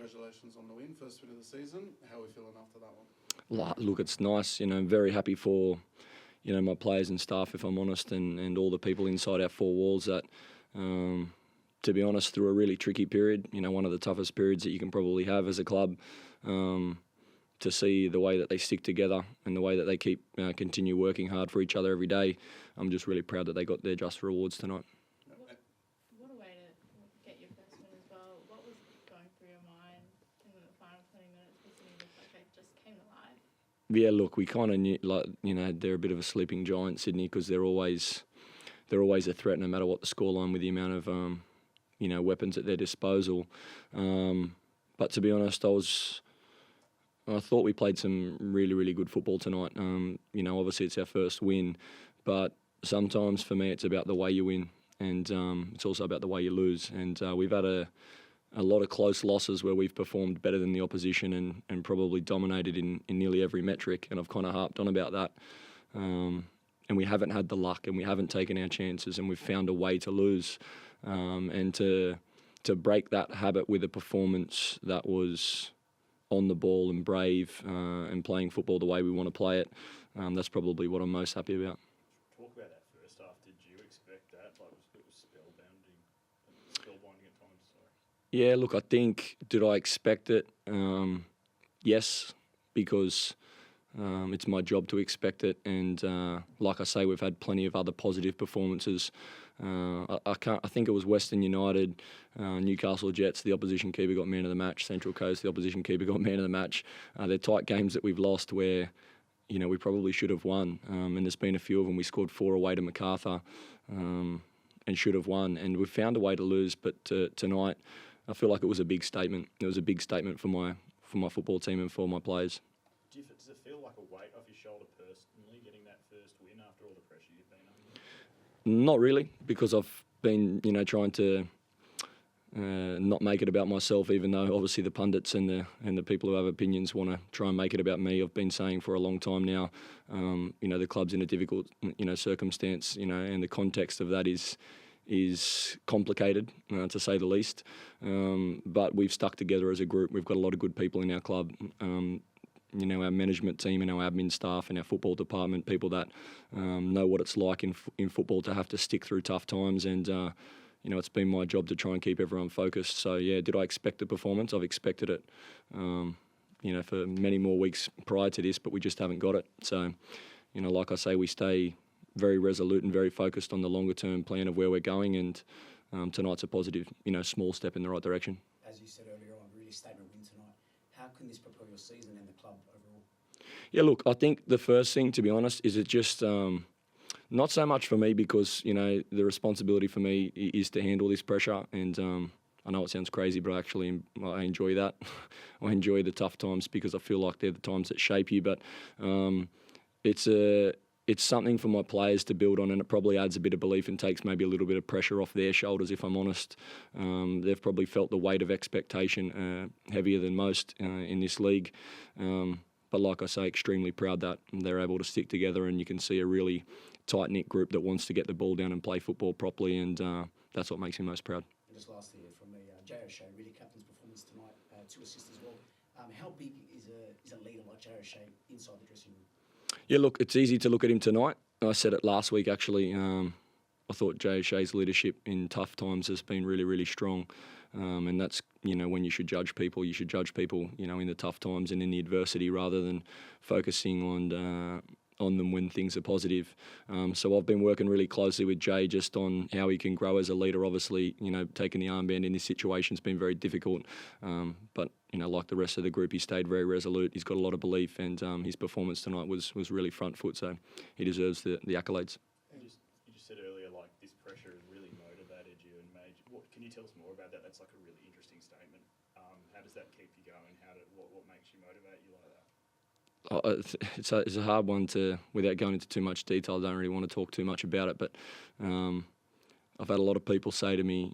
congratulations on the win, first win of the season. How are we feeling after that one? Look, it's nice. I'm very happy for, my players and staff, if I'm honest, and all the people inside our four walls that, to be honest, through a really tricky period, one of the toughest periods that you can probably have as a club, to see the way that they stick together and the way that they continue working hard for each other every day. I'm just really proud that they got their just rewards tonight. What a way to get your first win as well. What was going through your mind in the final 20 minutes? Because it looked like they just came alive. Yeah, look, we kind of knew, they're a bit of a sleeping giant, Sydney, because they're always a threat no matter what the scoreline, with the amount of weapons at their disposal. But to be honest, I thought we played some really, really good football tonight. Obviously it's our first win, but sometimes for me it's about the way you win, and it's also about the way you lose. And we've had a lot of close losses where we've performed better than the opposition and probably dominated in nearly every metric, and I've kind of harped on about that. And we haven't had the luck, and we haven't taken our chances, and we've found a way to lose. And to break that habit with a performance that was on the ball and brave, and playing football the way we want to play it, that's probably what I'm most happy about. Talk about that first half. Did you expect that? It was spellbinding at times. Sorry. Yeah, look, I think, did I expect it? Yes, because it's my job to expect it, and like I say, we've had plenty of other positive performances. I think it was Western United, Newcastle Jets, the opposition keeper got man of the match. Central Coast, the opposition keeper got man of the match. They're tight games that we've lost where, we probably should have won. And there's been a few of them. We scored 4 away to Macarthur, and should have won. And we've found a way to lose. But tonight, I feel like it was a big statement. It was a big statement for my football team and for my players. Does it feel like a weight off your shoulder personally, getting that first win after all the pressure you've been under? Not really, because I've been, trying to not make it about myself, even though obviously the pundits and the people who have opinions want to try and make it about me. I've been saying for a long time now, the club's in a difficult, circumstance, and the context of that is complicated, to say the least. But we've stuck together as a group. We've got a lot of good people in our club. Our management team and our admin staff and our football department, people that know what it's like in football to have to stick through tough times. And, it's been my job to try and keep everyone focused. So, yeah, did I expect the performance? I've expected it, for many more weeks prior to this, but we just haven't got it. So, like I say, we stay very resolute and very focused on the longer-term plan of where we're going. And tonight's a positive, small step in the right direction. As you said earlier on, really statement win tonight. How can this propel your season and the club overall? Yeah, look, I think the first thing, to be honest, is it just not so much for me because, the responsibility for me is to handle this pressure. And I know it sounds crazy, but I enjoy that. I enjoy the tough times because I feel like they're the times that shape you. But it's something for my players to build on, and it probably adds a bit of belief and takes maybe a little bit of pressure off their shoulders, if I'm honest. They've probably felt the weight of expectation heavier than most in this league. But like I say, extremely proud that they're able to stick together, and you can see a really tight-knit group that wants to get the ball down and play football properly, and that's what makes me most proud. And just lastly from me, Jay O'Shea, really captain's performance tonight, 2 assists as well. How big is a leader like Jay O'Shea inside the dressing room? Yeah, look, it's easy to look at him tonight. I said it last week, actually. I thought Jay O'Shea's leadership in tough times has been really, really strong. And that's, when you should judge people, in the tough times and in the adversity rather than focusing on them when things are positive. So I've been working really closely with Jay just on how he can grow as a leader. Obviously, taking the armband in this situation has been very difficult. But, like the rest of the group, he stayed very resolute. He's got a lot of belief, and his performance tonight was really front foot. So he deserves the accolades. You just said earlier, like, this pressure has really motivated you and made you. Can you tell us more about that? That's like a really interesting statement. How does that keep you going? What makes you motivate you like that? It's a hard one to, without going into too much detail, I don't really want to talk too much about it, but I've had a lot of people say to me,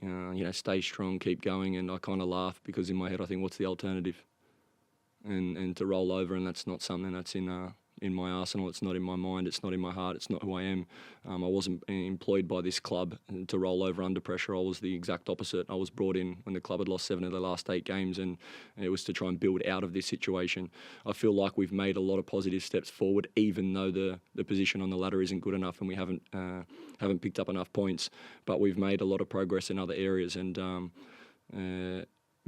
stay strong, keep going, and I kind of laugh because in my head I think, what's the alternative? And to roll over, and that's not something that's in in my arsenal. It's not in my mind. It's not in my heart. It's not who I am. I wasn't employed by this club to roll over under pressure. I was the exact opposite. I was brought in when the club had lost 7 of the last 8 games, and it was to try and build out of this situation. I feel like we've made a lot of positive steps forward, even though the position on the ladder isn't good enough and we haven't picked up enough points. But we've made a lot of progress in other areas, and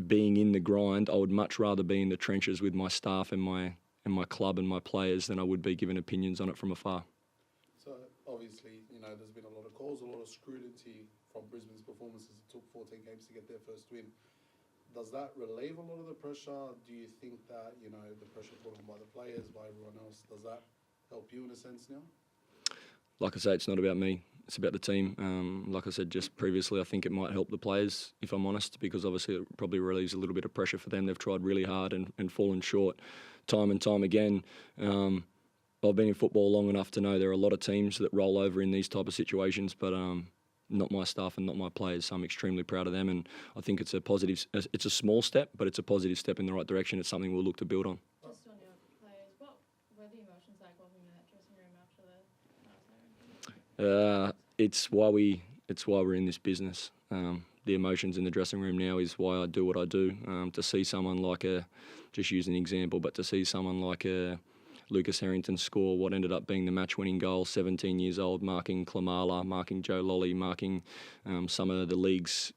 being in the grind, I would much rather be in the trenches with my staff and my club and my players than I would be giving opinions on it from afar. So obviously, there's been a lot of calls, a lot of scrutiny from Brisbane's performances. It took 14 games to get their first win. Does that relieve a lot of the pressure? Do you think that, the pressure put on by the players, by everyone else, does that help you in a sense now? Like I say, it's not about me. It's about the team. Like I said just previously, I think it might help the players, if I'm honest, because obviously it probably relieves a little bit of pressure for them. They've tried really hard and fallen short time and time again. I've been in football long enough to know there are a lot of teams that roll over in these type of situations, but not my staff and not my players. So I'm extremely proud of them, and I think it's a positive. It's a small step, but it's a positive step in the right direction. It's something we'll look to build on. Just on your players, what were the emotions like walking in that dressing room after the half? It's why we're in this business. The emotions in the dressing room now is why I do what I do. To see someone like just use an example, but to see someone like Lucas Herrington score what ended up being the match-winning goal, 17 years old, marking Klamala, marking Joe Lolly, marking some of the league's,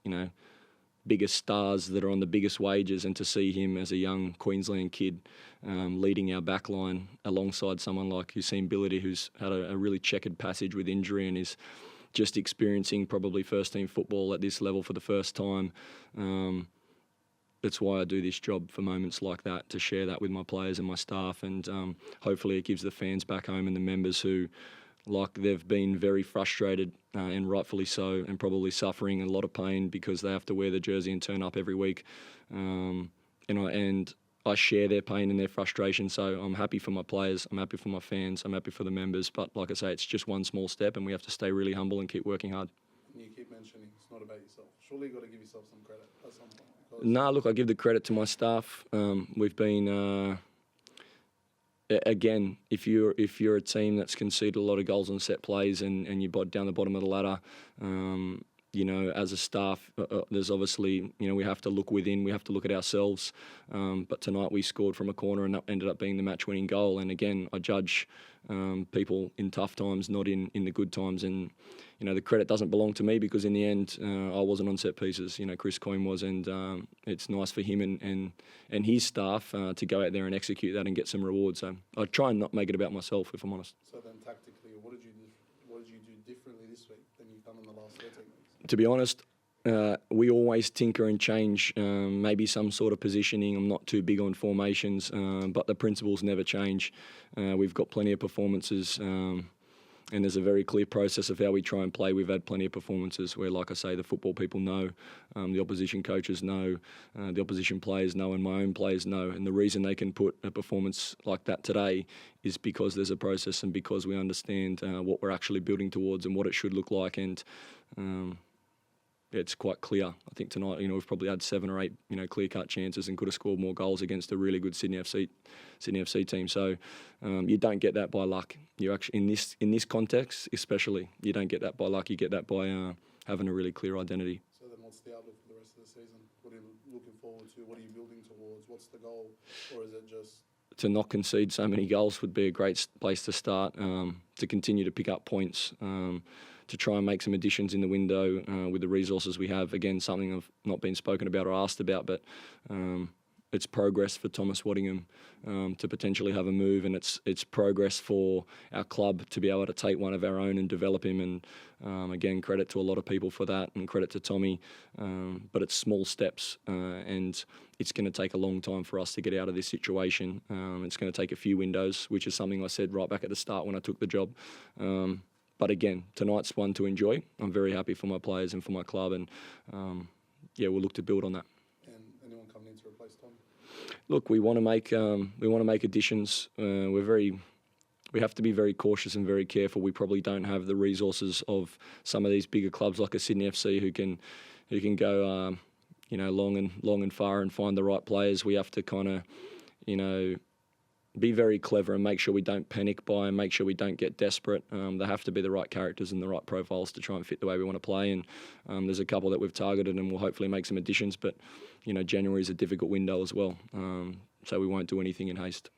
biggest stars that are on the biggest wages, and to see him as a young Queensland kid leading our backline alongside someone like Hussein Billity, who's had a really checkered passage with injury and is just experiencing probably first-team football at this level for the first time. That's why I do this job, for moments like that, to share that with my players and my staff, and hopefully it gives the fans back home and the members who, like, they've been very frustrated and rightfully so, and probably suffering a lot of pain because they have to wear the jersey and turn up every week. And I share their pain and their frustration, so I'm happy for my players, I'm happy for my fans, I'm happy for the members, but like I say, it's just one small step and we have to stay really humble and keep working hard. And you keep mentioning it's not about yourself. Surely you've got to give yourself some credit at some point. No, look, I give the credit to my staff. We've been... Again, if you're a team that's conceded a lot of goals on set plays and you're down the bottom of the ladder, as a staff, there's obviously, we have to look within, we have to look at ourselves. But tonight we scored from a corner and that ended up being the match-winning goal. And again, I judge people in tough times, not in the good times. And, the credit doesn't belong to me because in the end, I wasn't on set pieces. Chris Coyne was, and it's nice for him and his staff to go out there and execute that and get some rewards. So I try and not make it about myself, if I'm honest. So then tactically, what did you do differently this week than you've done in the last 13 weeks? To be honest, we always tinker and change, maybe some sort of positioning. I'm not too big on formations, but the principles never change. We've got plenty of performances, and there's a very clear process of how we try and play. We've had plenty of performances where, like I say, the football people know, the opposition coaches know, the opposition players know, and my own players know. And the reason they can put a performance like that today is because there's a process and because we understand what we're actually building towards and what it should look like. And it's quite clear. I think tonight, we've probably had 7 or 8, clear-cut chances and could have scored more goals against a really good Sydney FC team. So you don't get that by luck. You actually, in this context, especially, you don't get that by luck. You get that by having a really clear identity. So then, what's the outlook for the rest of the season? What are you looking forward to? What are you building towards? What's the goal, or is it just to not concede so many goals would be a great place to start. To continue to pick up points. To try and make some additions in the window with the resources we have. Again, something I've not been spoken about or asked about, but it's progress for Thomas Waddingham to potentially have a move, and it's progress for our club to be able to take one of our own and develop him. And again, credit to a lot of people for that, and credit to Tommy. But it's small steps, and it's going to take a long time for us to get out of this situation. It's going to take a few windows, which is something I said right back at the start when I took the job. But again, tonight's one to enjoy. I'm very happy for my players and for my club, and we'll look to build on that. and anyone coming in to replace Tom? Look, we want to make additions. We have to be very cautious and very careful. We probably don't have the resources of some of these bigger clubs like a Sydney FC who can go long and far and find the right players. We have to kind of be very clever and make sure we don't panic buy and make sure we don't get desperate. They have to be the right characters and the right profiles to try and fit the way we want to play. And there's a couple that we've targeted and we'll hopefully make some additions. But, you know, January is a difficult window as well. So we won't do anything in haste.